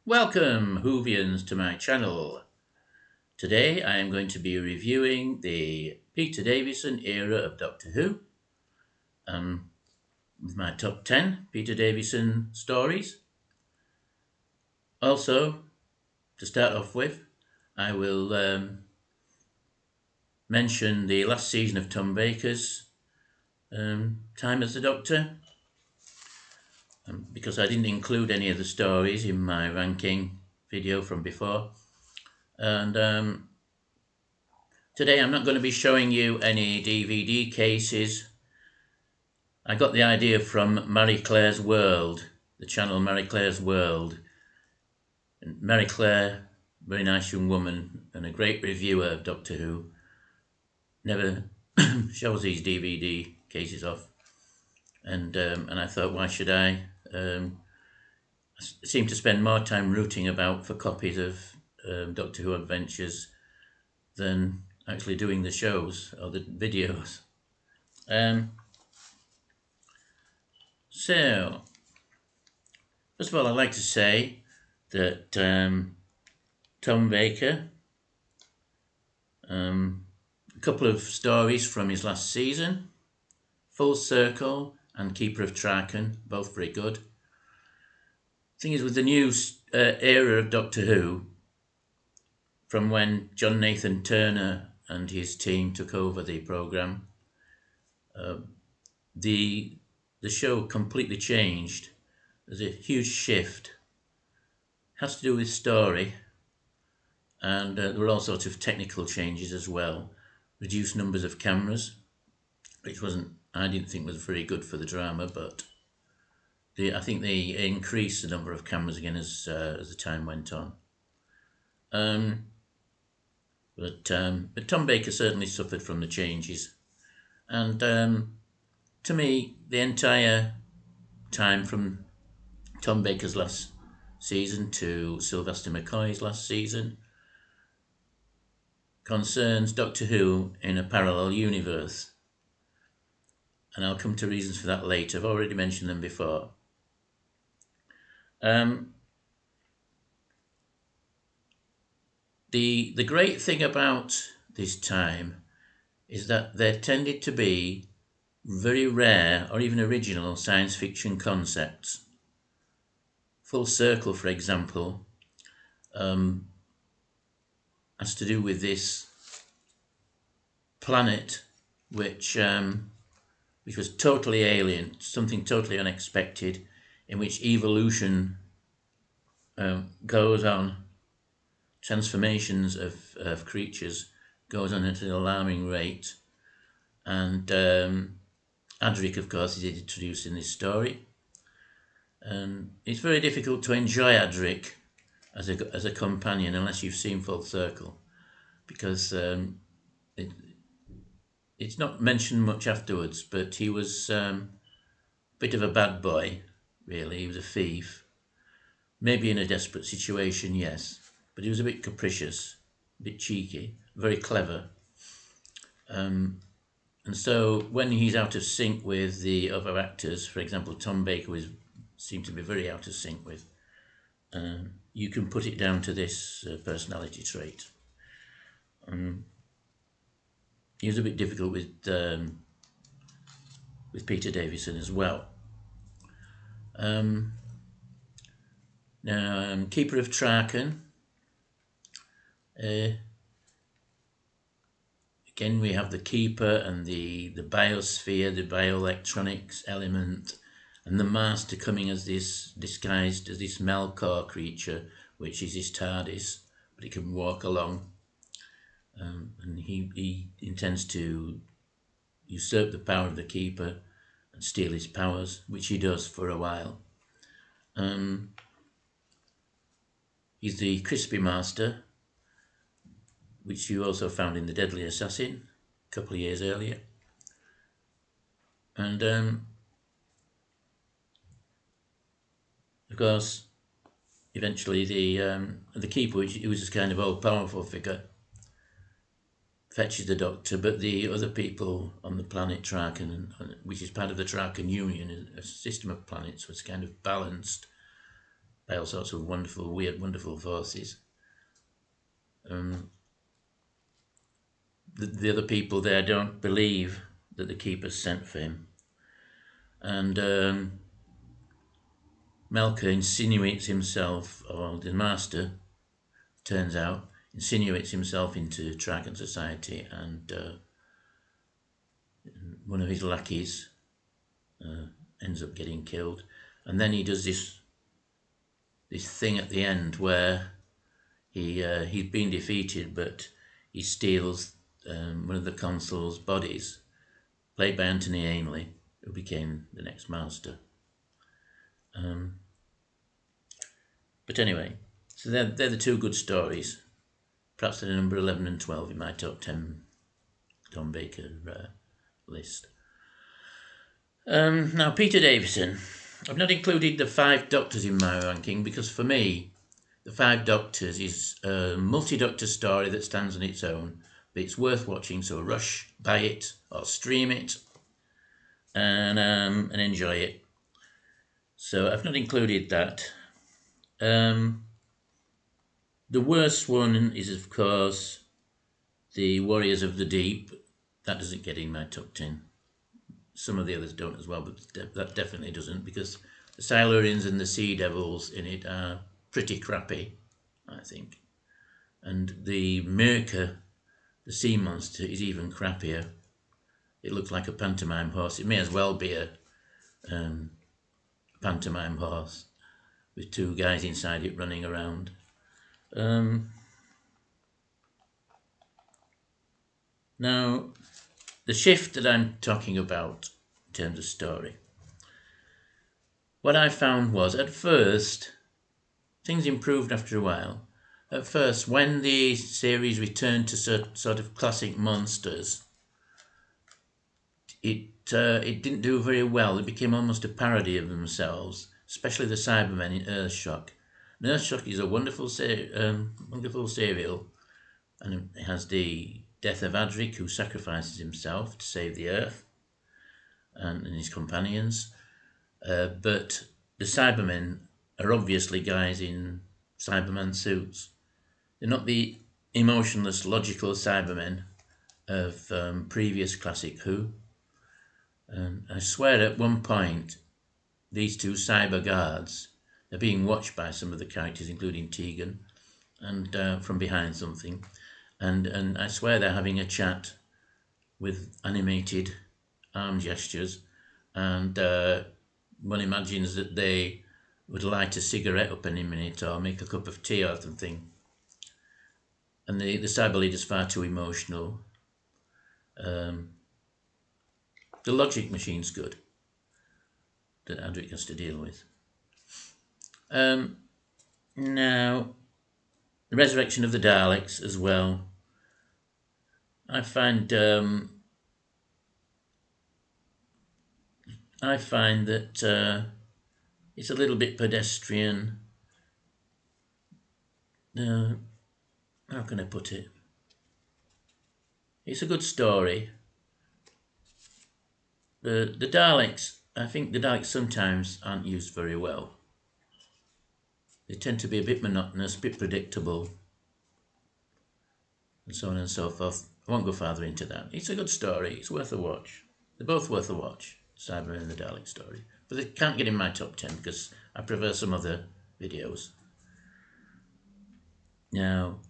Welcome, Whovians, to my channel. Today I am going to be reviewing the Peter Davison era of Doctor Who with my top 10 Peter Davison stories. Also, to start off with, I will mention the last season of Tom Baker's time as the Doctor, because I didn't include any of the stories in my ranking video from before. And today I'm not going to be showing you any DVD cases. I got the idea from Marie Claire's World, the channel Marie Claire's World. And Marie Claire, very nice young woman and a great reviewer of Doctor Who, never shows these DVD cases off. And I thought, why should I? I seem to spend more time rooting about for copies of Doctor Who adventures than actually doing the shows or the videos. So, first of all, I'd like to say that Tom Baker, a couple of stories from his last season, Full Circle and Keeper of Traken, both very good. Thing is, with the new era of Doctor Who, from when John Nathan Turner and his team took over the programme, the show completely changed. There's a huge shift. It has to do with story, and there were all sorts of technical changes as well. Reduced numbers of cameras, which I didn't think was very good for the drama, but I think they increased the number of cameras again as the time went on. But Tom Baker certainly suffered from the changes, and to me, the entire time from Tom Baker's last season to Sylvester McCoy's last season concerns Doctor Who in a parallel universe, and I'll come to reasons for that later. I've already mentioned them before. The great thing about this time is that there tended to be very rare or even original science fiction concepts. Full Circle, for example, has to do with this planet which was totally alien, something totally unexpected, in which evolution goes on, transformations of creatures goes on at an alarming rate, and Adric, of course, is introduced in this story. It's very difficult to enjoy Adric as a companion unless you've seen Full Circle, because it's not mentioned much afterwards, but he was a bit of a bad boy, really. He was a thief, maybe in a desperate situation, yes, but he was a bit capricious, a bit cheeky, very clever. And so when he's out of sync with the other actors, for example, Tom Baker seemed to be very out of sync with, you can put it down to this personality trait. He was a bit difficult with Peter Davison as well. Now, Keeper of Traken. Again, we have the Keeper and the biosphere, the bioelectronics element, and the Master coming as disguised as this Melkor creature, which is his TARDIS, but he can walk along. And he intends to usurp the power of the Keeper and steal his powers, which he does for a while. He's the Crispy Master, which you also found in The Deadly Assassin a couple of years earlier. And of course, eventually the Keeper, which he was this kind of all-powerful figure, fetches the Doctor, but the other people on the planet Traken, which is part of the Traken Union, a system of planets, was kind of balanced by all sorts of wonderful, weird, wonderful forces. The other people there don't believe that the Keeper's sent for him. And Melker insinuates himself, or the Master, turns out, insinuates himself into Trigon society, and one of his lackeys ends up getting killed. And then he does this thing at the end where he's been defeated, but he steals one of the consul's bodies, played by Anthony Ainley, who became the next Master. But anyway, so they're the two good stories. Perhaps they're number 11 and 12 in my top 10 Tom Baker list. Now, Peter Davison. I've not included the 5 Doctors in my ranking because for me, the 5 Doctors is a multi-doctor story that stands on its own, but it's worth watching, so rush, buy it, or stream it, and enjoy it. So I've not included that. The worst one is, of course, the Warriors of the Deep. That doesn't get in my top 10. Some of the others don't as well, but that definitely doesn't, because the Silurians and the Sea Devils in it are pretty crappy, I think. And the Mirka, the sea monster, is even crappier. It looks like a pantomime horse. It may as well be a pantomime horse with 2 guys inside it running around. Now, the shift that I'm talking about in terms of story, what I found was, at first, things improved after a while. At first, when the series returned to sort of classic monsters, it didn't do very well. It became almost a parody of themselves, especially the Cybermen in Earthshock. And Earthshock is a wonderful serial, and it has the death of Adric, who sacrifices himself to save the Earth and his companions. But the Cybermen are obviously guys in Cyberman suits. They're not the emotionless, logical Cybermen of previous classic Who. I swear at one point, these 2 cyber guards are being watched by some of the characters, including Tegan, and from behind something. And I swear they're having a chat with animated arm gestures, and one imagines that they would light a cigarette up any minute or make a cup of tea or something. And the cyber leader's far too emotional. The logic machine's good that Adric has to deal with. Now, the resurrection of the Daleks as well. I find that it's a little bit pedestrian. How can I put it? It's a good story. The Daleks, I think the Daleks sometimes aren't used very well. They tend to be a bit monotonous, a bit predictable, and so on and so forth. I won't go farther into that. It's a good story. It's worth a watch. They're both worth a watch, Cyber and the Dalek story. But they can't get in my top 10 because I prefer some other videos. Now,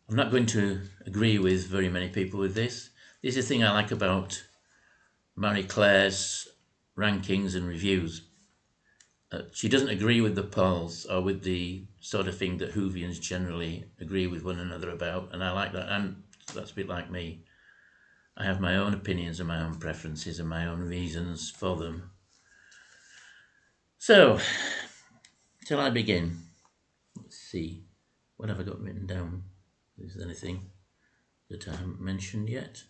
I'm not going to agree with very many people with this. This is the thing I like about Marie Claire's rankings and reviews. She doesn't agree with the polls or with the sort of thing that Whovians generally agree with one another about, and I like that. And that's a bit like me. I have my own opinions and my own preferences and my own reasons for them. So, till I begin, let's see, what have I got written down? Is there anything that I haven't mentioned yet?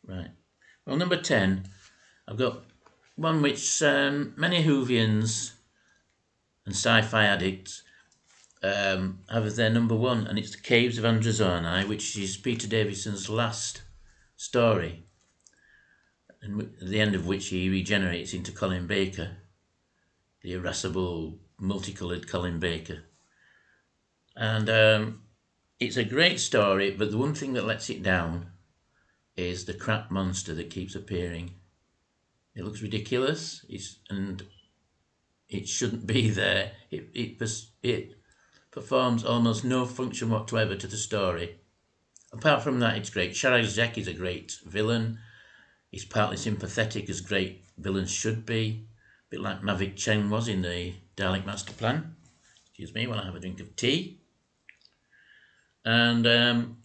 Right. Well, number 10, I've got one which many Whovians and sci-fi addicts have as their number 1, and it's The Caves of Andrazoni, which is Peter Davison's last story. and at the end of which he regenerates into Colin Baker, the irascible, multicoloured Colin Baker. And it's a great story, but the one thing that lets it down is the crap monster that keeps appearing. It looks ridiculous, and it shouldn't be there. It performs almost no function whatsoever to the story. Apart from that, it's great. Sharazek is a great villain. He's partly sympathetic, as great villains should be. A bit like Mavic Chen was in the Dalek Master Plan. Excuse me while I have a drink of tea. And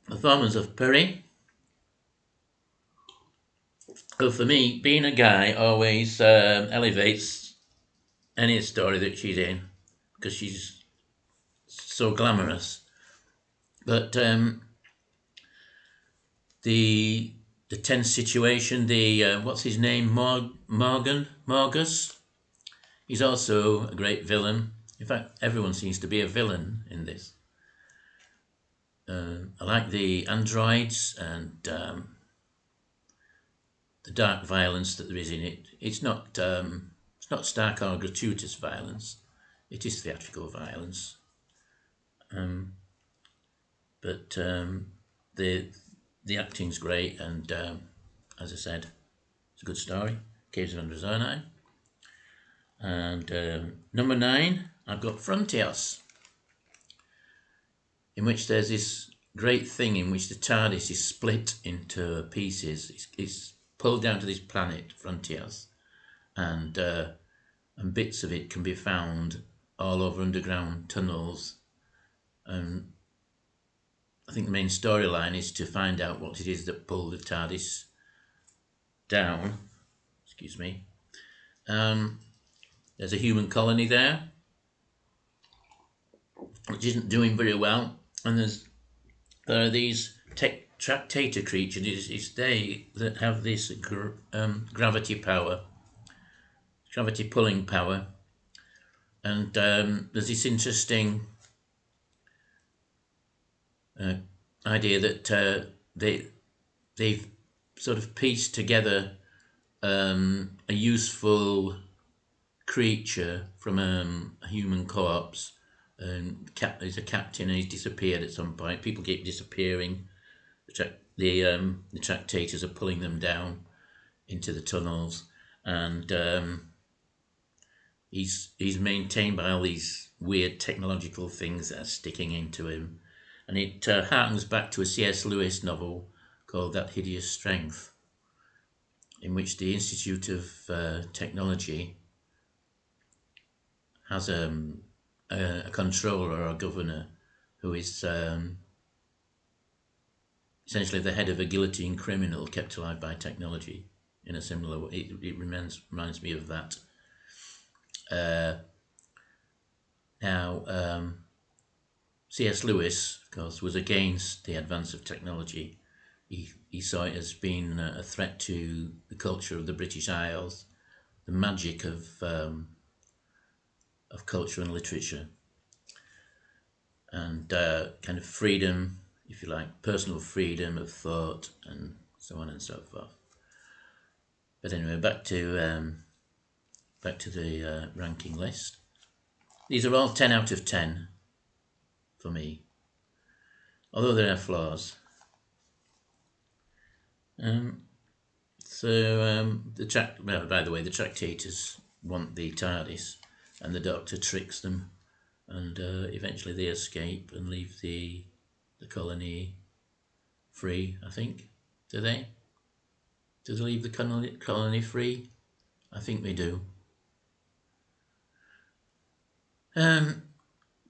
performance of Puri. Well, for me, being a guy always elevates any story that she's in, because she's so glamorous. But the tense situation, what's his name, Margus, he's also a great villain. In fact, everyone seems to be a villain in this. I like the androids and the dark violence that there is in it. It's not stark or gratuitous violence. It is theatrical violence. But the acting's great, and as I said, it's a good story. Caves of Andrazoni. And number 9, I've got Frontios, in which there's this great thing in which the TARDIS is split into pieces. It's pulled down to this planet, Frontios, and bits of it can be found all over underground tunnels. And I think the main storyline is to find out what it is that pulled the TARDIS down. Excuse me. There's a human colony there, which isn't doing very well, and there are these tractator creatures. It's they that have this gravity power, gravity pulling power, and there's this interesting idea that they've sort of pieced together a useful creature from a human corpse. There's a captain, and he's disappeared at some point. People keep disappearing. The tractators are pulling them down into the tunnels, and he's maintained by all these weird technological things that are sticking into him. And it harkens back to a C.S. Lewis novel called That Hideous Strength, in which the Institute of Technology has a controller or a governor who is essentially the head of a guillotine criminal kept alive by technology in a similar way. It reminds me of that. Now, C.S. Lewis, of course, was against the advance of technology. He saw it as being a threat to the culture of the British Isles, the magic of culture and literature, and kind of freedom, if you like, personal freedom of thought, and so on and so forth. But anyway, back to the ranking list. These are all 10 out of 10 for me, although there are flaws. By the way, the tractators want the TARDIS, and the Doctor tricks them, and eventually they escape and leave the colony free, I think. Do they? Do they leave the colony free? I think they do.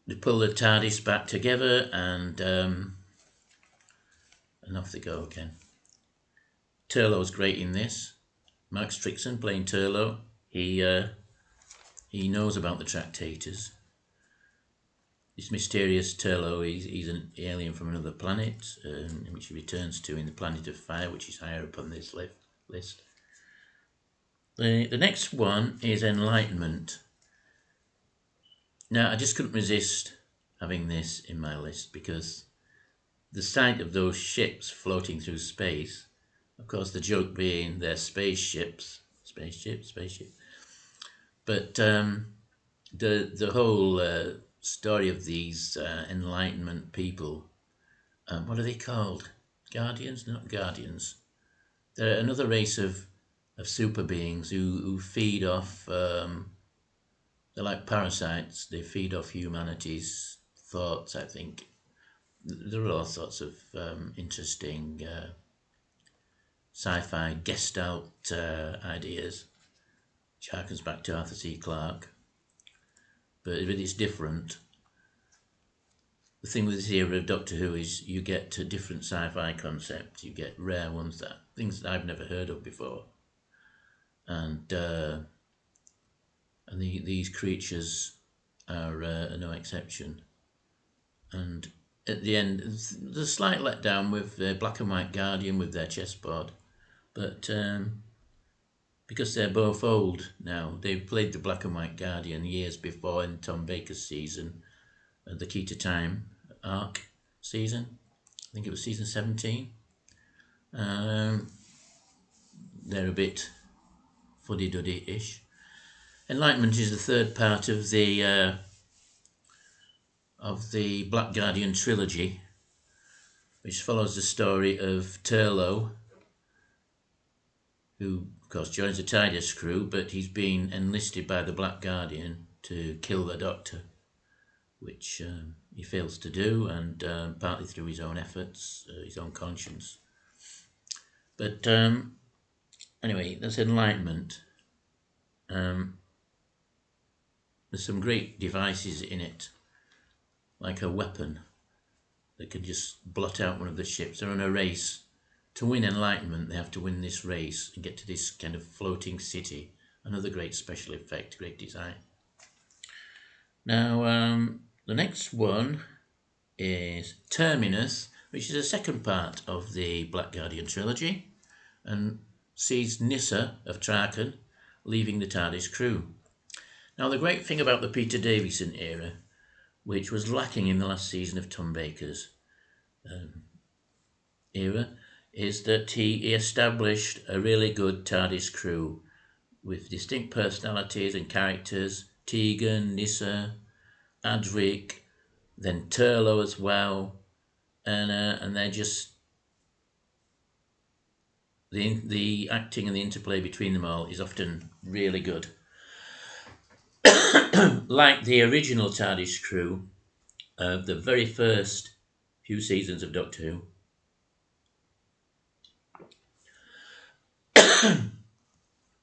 They pull the TARDIS back together, and off they go again. Turlough's great in this. Mark Strickson playing Turlough. He knows about the tractators. This mysterious Turlough, he's an alien from another planet, which he returns to in the Planet of Fire, which is higher up on this list. The next one is Enlightenment. Now, I just couldn't resist having this in my list, because the sight of those ships floating through space Of course, the joke being they're spaceship. But the whole story of these Enlightenment people, what are they called? Guardians? Not guardians. They're another race of super beings who feed off. They're like parasites. They feed off humanity's thoughts, I think. There are all sorts of interesting sci-fi gestalt ideas, which harkens back to Arthur C. Clarke. But it's different. The thing with this era of Doctor Who is you get different sci-fi concepts. You get rare ones, things that I've never heard of before, and these creatures are no exception. And at the end, there's a slight letdown with the Black and White Guardian with their chessboard, but because they're both old now, they played the Black and White Guardian years before in Tom Baker's season, the Key to Time arc season. I think it was season 17. They're a bit fuddy-duddy-ish. Enlightenment is the third part of the Black Guardian trilogy, which follows the story of Turlough, who of course joins the TARDIS crew, but he's been enlisted by the Black Guardian to kill the Doctor, which he fails to do, and partly through his own efforts, his own conscience. But anyway, that's Enlightenment. There's some great devices in it, like a weapon that can just blot out one of the ships. They're on a race. To win Enlightenment, they have to win this race and get to this kind of floating city. Another great special effect, great design. Now, the next one is Terminus, which is the second part of the Black Guardian trilogy, and sees Nyssa of Traken leaving the TARDIS crew. Now, the great thing about the Peter Davison era, which was lacking in the last season of Tom Baker's era, is that he established a really good TARDIS crew with distinct personalities and characters. Tegan, Nyssa, Adric, then Turlough as well, and they're just the acting and the interplay between them all is often really good. Like the original TARDIS crew of the very first few seasons of Doctor Who,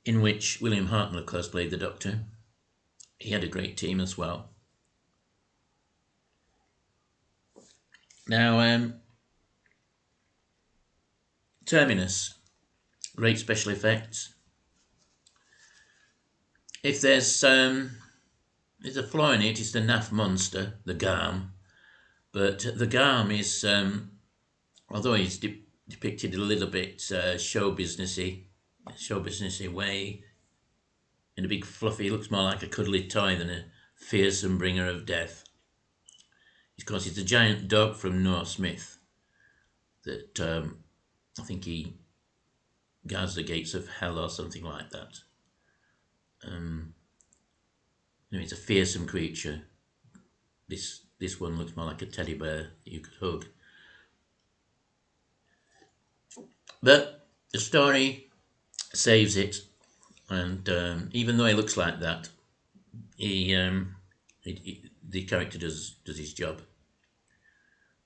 in which William Hartnell, of course, played the Doctor. He had a great team as well. Now, Terminus, great special effects. If there's a flaw in it, it's the naff monster, the Garm. But the Garm is, although he's depicted a little bit show businessy way, in a big fluffy, looks more like a cuddly toy than a fearsome bringer of death. Of course, it's a giant dog from Norse myth that I think he guards the gates of hell or something like that. It's a fearsome creature. This one looks more like a teddy bear you could hug. But the story saves it, and even though he looks like that, the character does his job.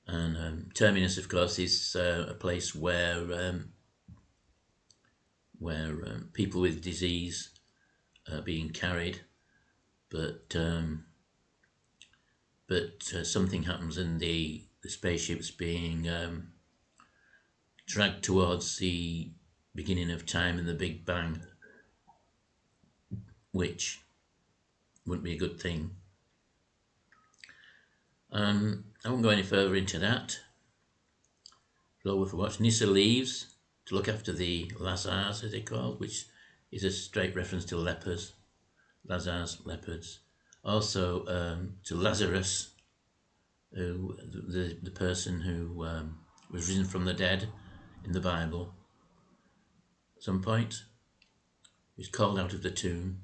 And Terminus, of course, is a place where people with disease are being carried, but something happens and the spaceship's being dragged towards the beginning of time and the Big Bang, which wouldn't be a good thing. I won't go any further into that. Well worth a watch. Nyssa leaves to look after the Lazars, as they're called, which is a straight reference to lepers. Lazars, leopards. Also to Lazarus, the person who was risen from the dead in the Bible. some point. He's called out of the tomb.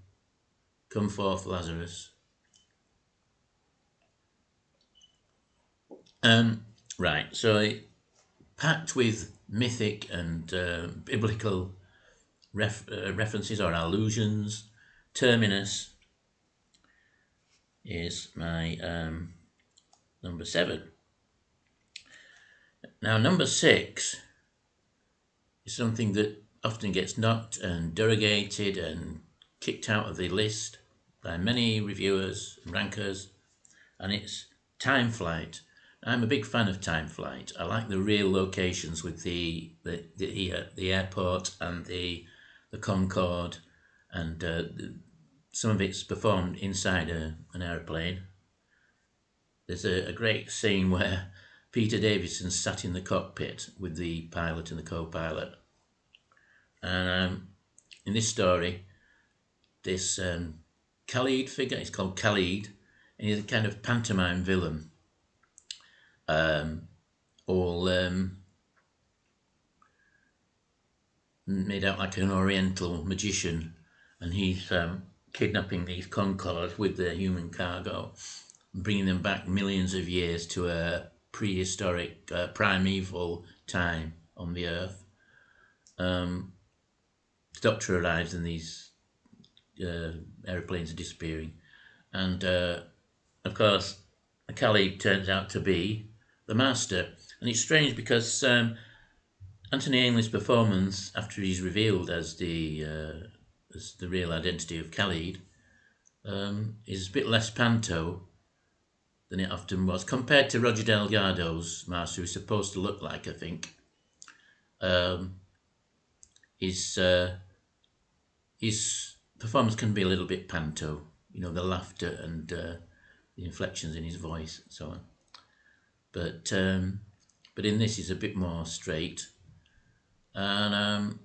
Come forth, Lazarus. Right, so packed with mythic and biblical references or allusions. Terminus is my number 7. Now, number 6 is something that often gets knocked and derogated and kicked out of the list by many reviewers and rankers, and it's Timeflight. I'm a big fan of Timeflight. I like the real locations with the airport and the Concorde, and some of it's performed inside an aeroplane. There's a great scene where Peter Davison sat in the cockpit with the pilot and the co-pilot. And in this story, this Khalid figure, he's called Khalid, and he's a kind of pantomime villain. All made out like an oriental magician, and he's kidnapping these Concorde with the human cargo, bringing them back millions of years to a prehistoric, primeval time on the Earth. The Doctor arrives and these aeroplanes are disappearing, and of course Khalid turns out to be the Master. And it's strange because Anthony Ainley's performance, after he's revealed as the real identity of Khalid, is a bit less panto than it often was, compared to Roger Delgado's Master, who's supposed to look like, I think. His performance can be a little bit panto, you know, the laughter and the inflections in his voice and so on. But in this, he's a bit more straight. And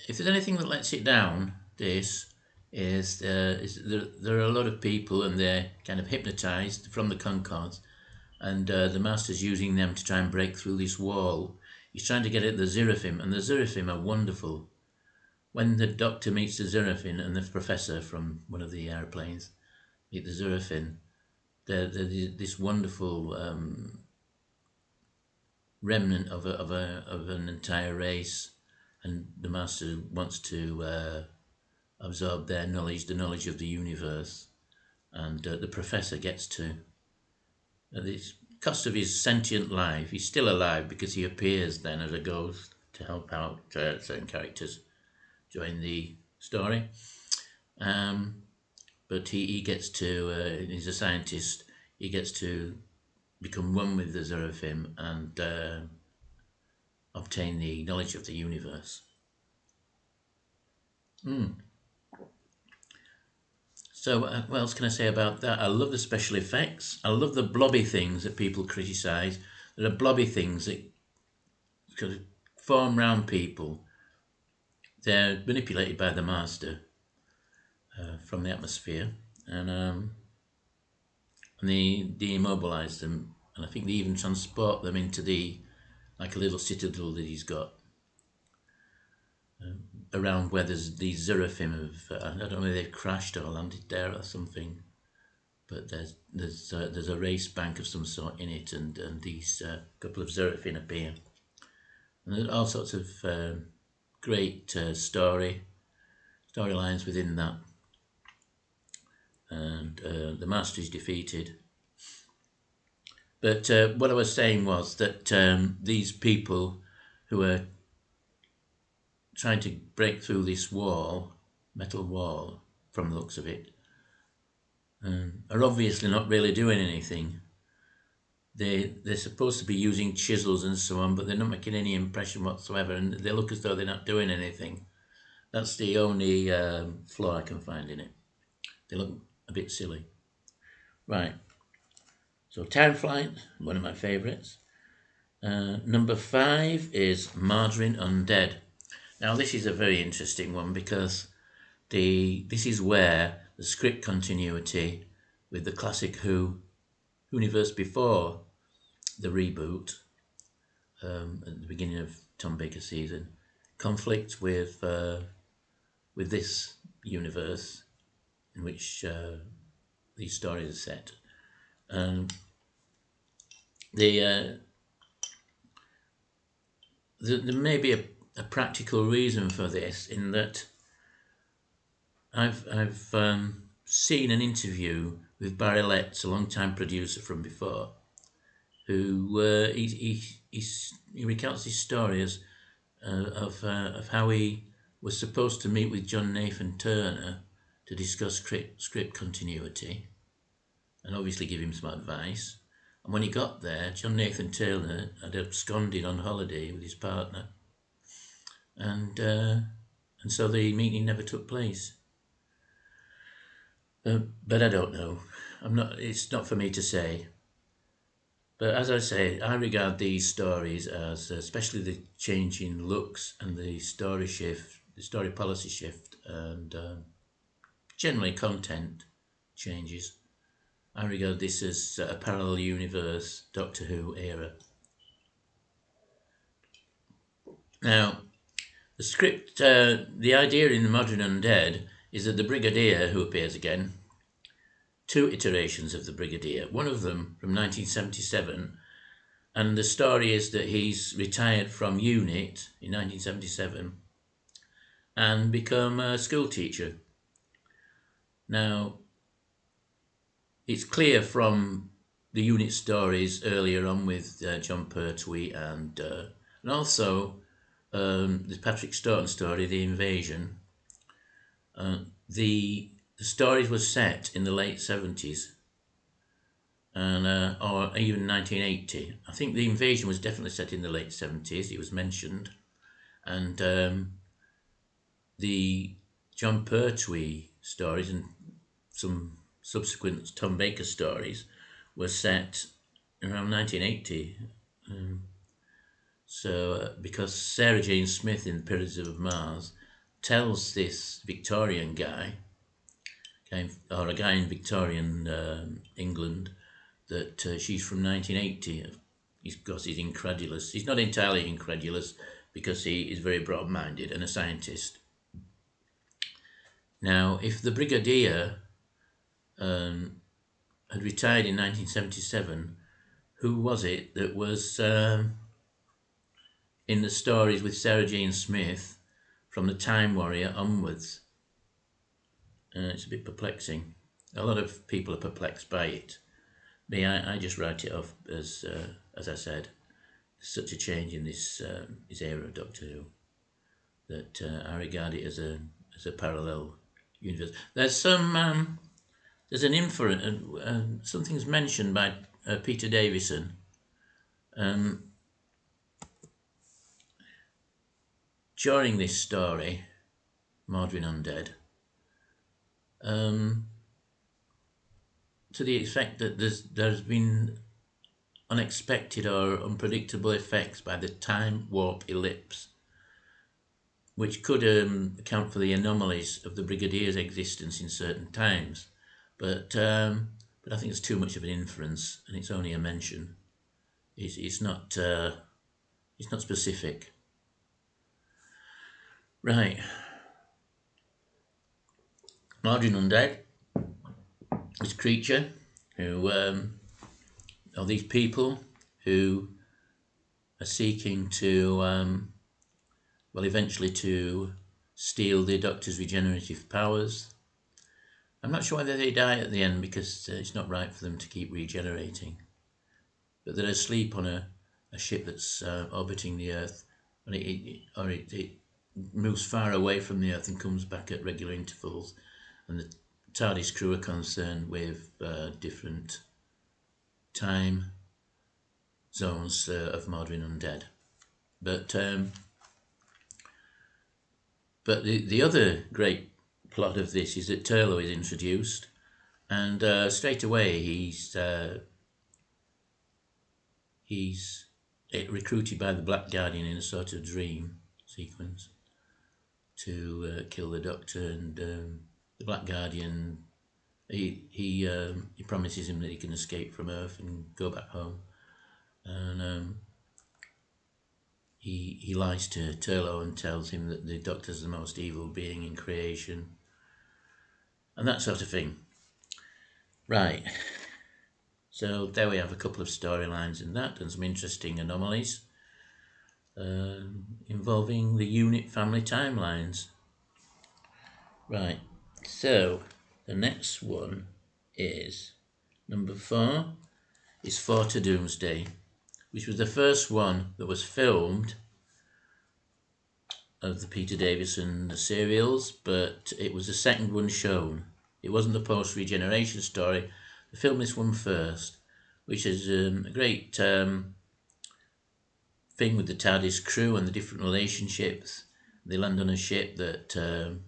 if there's anything that lets it down, this is there are a lot of people, and they're kind of hypnotized from the Concords, and the Master's using them to try and break through this wall. He's trying to get at the Seraphim, and the Seraphim are wonderful. When the Doctor meets the Seraphim and the Professor from one of the airplanes meet the Seraphim, they're this wonderful remnant of an entire race, and the Master wants to absorb their knowledge, the knowledge of the universe, and the Professor gets to, at the cost of his sentient life, he's still alive because he appears then as a ghost to help out certain characters during the story. But he gets to, he's a scientist, he gets to become one with the Seraphim and obtain the knowledge of the universe. So what else can I say about that? I love the special effects. I love the blobby things that people criticise. There are blobby things that form round people. They're manipulated by the Master from the atmosphere, and they immobilise them, and I think they even transport them into like a little citadel that he's got around where there's these Seraphim of, I don't know whether they've crashed or landed there or something, but there's a race bank of some sort in it, and these couple of Seraphim appear, and there's all sorts of great storylines within that, and the Master is defeated. But what I was saying was that these people who are trying to break through this wall, metal wall, from the looks of it, are obviously not really doing anything. They're supposed to be using chisels and so on, but they're not making any impression whatsoever, and they look as though they're not doing anything. That's the only flaw I can find in it. They look a bit silly. Right. So Timeflight, one of my favourites. Number 5 is Mawdryn Undead. Now this is a very interesting one because this is where the script continuity with the classic Who universe before the reboot at the beginning of Tom Baker's season conflict with this universe in which these stories are set. And there may be a practical reason for this, in that I've seen an interview with Barry Letts, a long-time producer from before, who he recounts his stories of how he was supposed to meet with John Nathan Turner to discuss script continuity and obviously give him some advice. And when he got there, John Nathan Turner had absconded on holiday with his partner, and so the meeting never took place. But I don't know. It's not for me to say. But as I say, I regard these stories as, especially the change in looks and the story shift, the story policy shift, and generally content changes. I regard this as a parallel universe Doctor Who era. Now, the script, the idea in Mawdryn Undead is that the Brigadier, who appears again, two iterations of the Brigadier, one of them from 1977, and the story is that he's retired from UNIT in 1977 and become a school teacher. Now, it's clear from the UNIT stories earlier on with John Pertwee and also the Patrick Stoughton story, The Invasion. The stories were set in the late 70s, and or even 1980. I think The Invasion was definitely set in the late 70s. It was mentioned, and the John Pertwee stories and some subsequent Tom Baker stories were set around 1980. Because Sarah Jane Smith in Pillars of Mars tells this Victorian guy, or a guy in Victorian England, that she's from 1980. Because he's incredulous. He's not entirely incredulous, because he is very broad-minded and a scientist. Now, if the Brigadier had retired in 1977, who was it that was in the stories with Sarah Jane Smith from the Time Warrior onwards? It's a bit perplexing. A lot of people are perplexed by it. Me, I just write it off as I said, such a change in this era of Doctor Who that I regard it as a parallel universe. There's an inference, something's mentioned by Peter Davison. During this story, Mawdryn Undead, to the effect that there's been unexpected or unpredictable effects by the time warp ellipse, which could account for the anomalies of the Brigadier's existence in certain times. But I think it's too much of an inference, and it's only a mention. It's not specific. Right. Mawdryn Undead, this creature who are these people who are seeking to eventually to steal the Doctor's regenerative powers. I'm not sure whether they die at the end, because it's not right for them to keep regenerating. But they're asleep on a ship that's orbiting the Earth, and it moves far away from the Earth and comes back at regular intervals. And the TARDIS crew are concerned with different time zones of Mawdryn Undead. But the other great plot of this is that Turlough is introduced, and straight away he's recruited by the Black Guardian in a sort of dream sequence to kill the Doctor, and the Black Guardian, he promises him that he can escape from Earth and go back home, and he lies to Turlo and tells him that the Doctor's the most evil being in creation, and that sort of thing. Right, so there we have a couple of storylines in that and some interesting anomalies involving the unit family timelines. Right, so the next one is number 4 is To Doomsday, which was the first one that was filmed of the Peter Davison serials, but it was the second one shown. It wasn't the post-regeneration story. They filmed this one first, which is a great thing with the TARDIS crew and the different relationships. They land on a ship that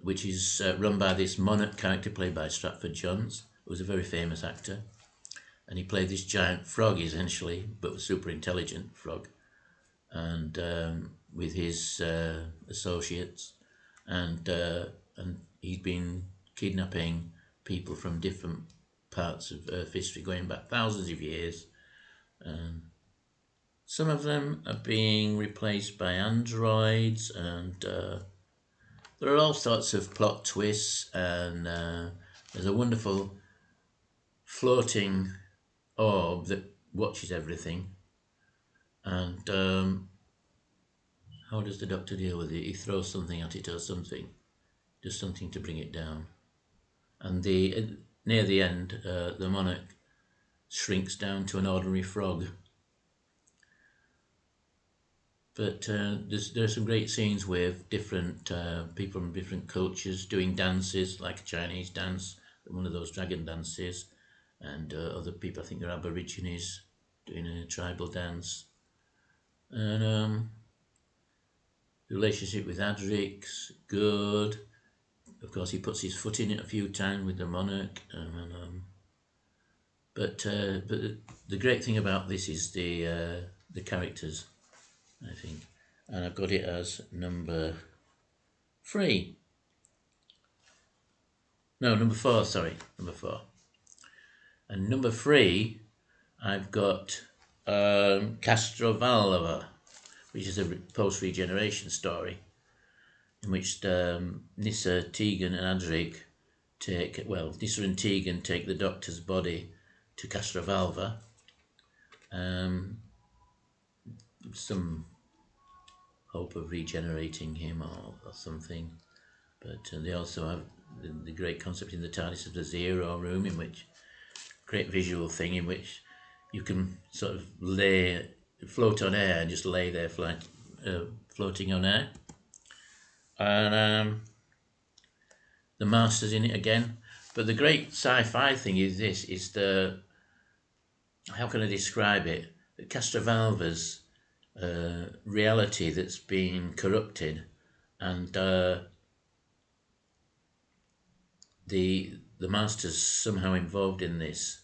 which is run by this Monarch character played by Stratford Johns, who was a very famous actor. And he played this giant frog, essentially, but a super intelligent frog. And with his associates, and he'd been kidnapping people from different parts of Earth history going back thousands of years. Some of them are being replaced by androids, and there are all sorts of plot twists, and there's a wonderful floating orb that watches everything. And how does the Doctor deal with it? He throws something at it or something, does something to bring it down. And near the end, the Monarch shrinks down to an ordinary frog. But there's some great scenes with different people from different cultures doing dances, like a Chinese dance, one of those dragon dances, and other people, I think they're Aborigines, doing a tribal dance. And the relationship with Adric's good. Of course, he puts his foot in it a few times with the Monarch. But the great thing about this is the characters, I think. And I've got it as number 3. No, number 4, sorry. Number 4. And number 3, I've got Castrovalva, which is a post-regeneration story in which Nyssa, Tegan and Adric Nyssa and Tegan take the Doctor's body to Castrovalva. Some hope of regenerating him or something. But they also have the great concept in the TARDIS of the Zero Room, in which great visual thing in which you can sort of float on air and just lay there floating on air. And the Master's in it again. But the great sci-fi thing is how can I describe it? Castrovalva's reality that's been corrupted, and the Master's somehow involved in this.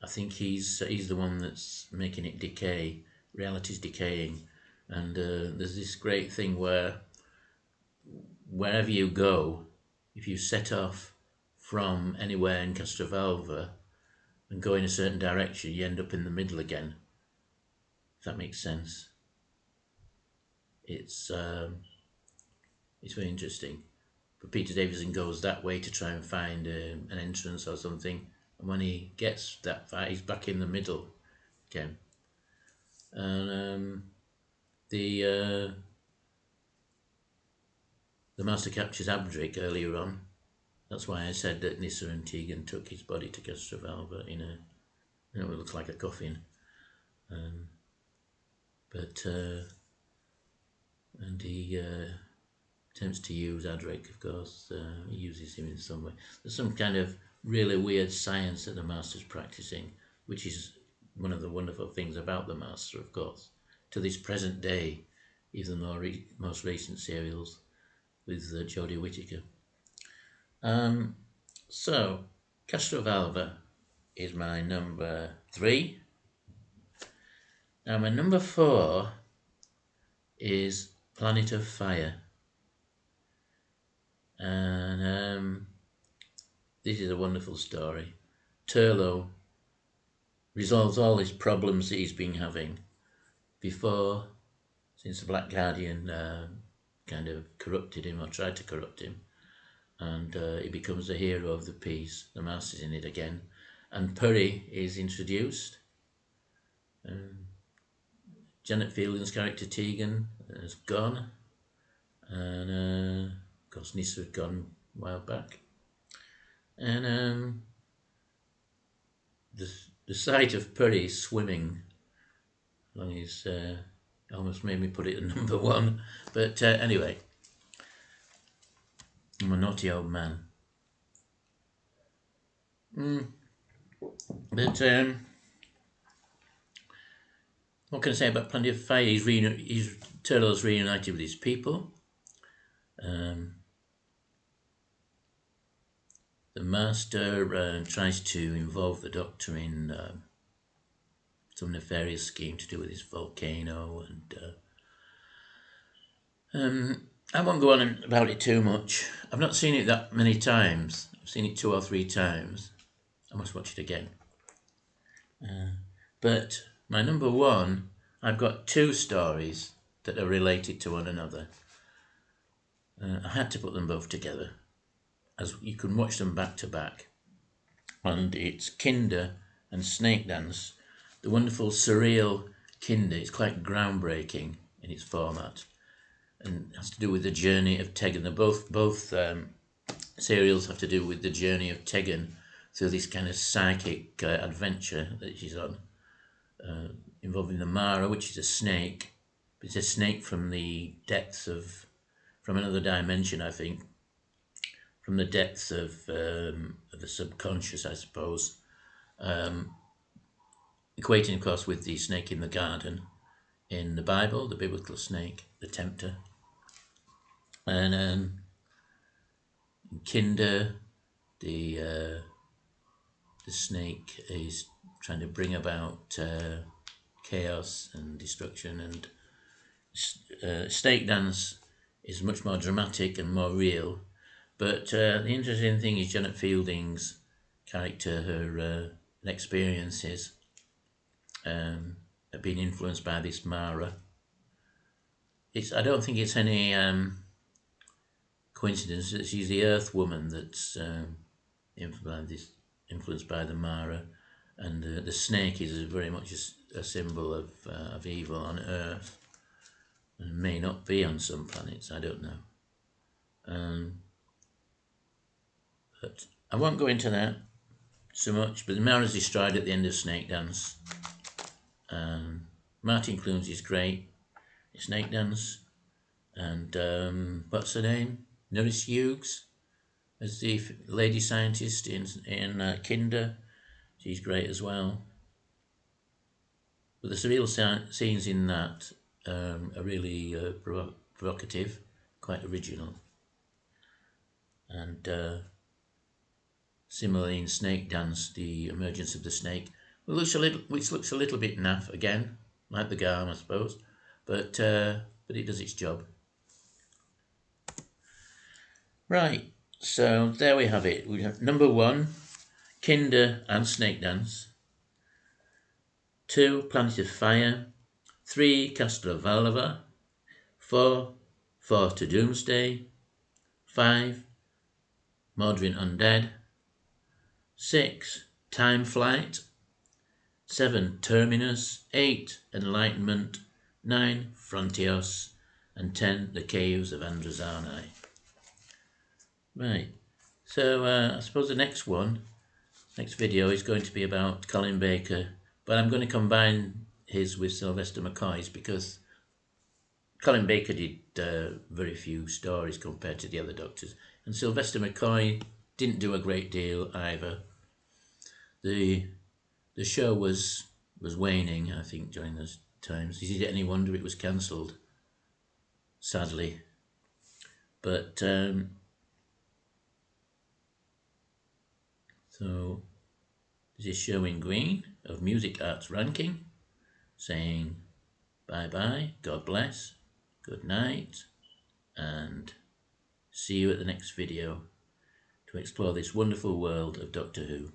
I think he's the one that's making it decay. Reality's decaying, and there's this great thing where wherever you go, if you set off from anywhere in Castrovalva and go in a certain direction, you end up in the middle again. If that makes sense. It's very interesting. But Peter Davison goes that way to try and find an entrance or something, and when he gets that far, he's back in the middle again. And the Master captures Abdric earlier on. That's why I said that Nyssa and Tegan took his body to Castrovalva in it looks like a coffin. And he attempts to use Adric, of course. He uses him in some way. There's some kind of really weird science that the Master's practicing, which is one of the wonderful things about the Master, of course, to this present day, even the most recent serials with Jodie Whittaker. So, Castrovalva is my number 3. Now, my number 4 is Planet of Fire. And this is a wonderful story. Turlo resolves all his problems that he's been having before, since the Black Guardian kind of corrupted him or tried to corrupt him, and he becomes the hero of the piece. The Master's in it again, and Purry is introduced. Janet Fielding's character Tegan has gone, and of course Nissa had gone a while back, and the sight of Purry swimming along his almost made me put it at number one, but anyway, I'm a naughty old man. But what can I say about Plenty of Fire? Turtle's reunited with his people. The Master tries to involve the Doctor in some nefarious scheme to do with his volcano, and I won't go on about it too much. I've not seen it that many times. I've seen it 2 or 3 times. I must watch it again. But my number one, I've got 2 stories that are related to one another. I had to put them both together, as you can watch them back to back. And it's Kinder and Snakedance. The wonderful surreal Kinder is quite groundbreaking in its format, and has to do with the journey of Tegan. Both serials have to do with the journey of Tegan through this kind of psychic adventure that she's on, involving the Mara, which is a snake. It's a snake from the depths from another dimension, I think, from the depths of the subconscious, I suppose. Equating, of course, with the snake in the garden in the Bible, the biblical snake, the tempter. And Kinder, the snake is trying to bring about chaos and destruction, and Snakedance is much more dramatic and more real. But the interesting thing is Janet Fielding's character, her experiences have been influenced by this Mara. I don't think it's any coincidence that she's the Earth woman that's influenced by the Mara, and the snake is very much a symbol of evil on Earth, and may not be on some planets, I don't know. But I won't go into that so much, but the Mara's destroyed at the end of Snakedance. Martin Clunes is great in Snakedance, and what's her name? Norris Hughes as the lady scientist in Kinder. She's great as well. But the surreal scenes in that are really provocative, quite original. And similarly in Snakedance, the emergence of the snake, which looks a little bit naff again, like the Garm, I suppose, but it does its job. Right, so there we have it. We have number 1, Kinder and Snakedance. 2, Planet of Fire. 3, Castrovalva. 4, To Doomsday. 5, Mawdryn Undead. 6, Timeflight. 7, Terminus. 8, Enlightenment. 9, Frontios. And 10, The Caves of Andrazoni. Right, so I suppose the next video is going to be about Colin Baker, but I'm going to combine his with Sylvester McCoy's, because Colin Baker did very few stories compared to the other Doctors, and Sylvester McCoy didn't do a great deal either. The show was waning, I think, during those times. Is it any wonder it was cancelled? Sadly. But so this is show in green of Music Arts Ranking, saying bye-bye, God bless, good night, and see you at the next video to explore this wonderful world of Doctor Who.